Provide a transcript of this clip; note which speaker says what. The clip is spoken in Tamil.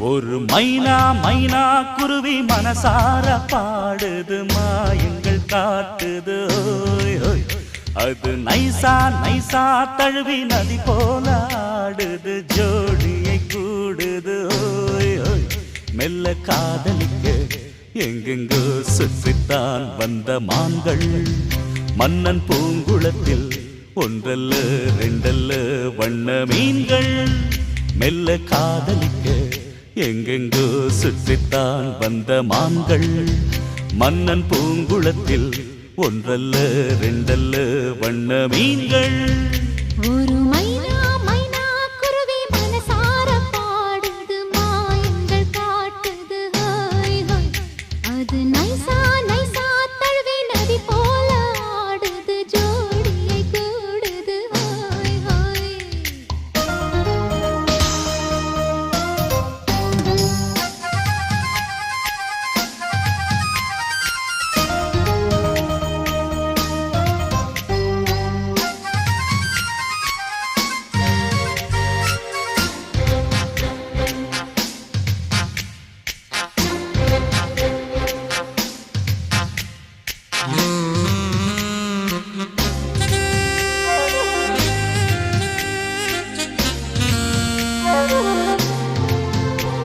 Speaker 1: ஒரு மைனா மைனா குருவி மனசார பாடுது மாயங்கள் காட்டுது ஓய் ஓய். அது நைசா நைசா தழுவி நதி போல ஆடுது ஜோடியை கூடுது ஓய் ஓய். மெல்ல காதலிக்க எங்கெங்கோ சுற்றித்தான் வந்த மான்கள் மன்னன் பூங்குளத்தில் ஒன்றல்ல ரெண்டல்ல வண்ண மீன்கள். மெல்ல காதலிக்க எங்கெங்கோ சுற்றித்தான் வந்த மான்கள் மன்னன் பூங்குளத்தில் ஒன்றல்ல ரெண்டல்ல வண்ண மீன்கள்.
Speaker 2: ஒரு மைனா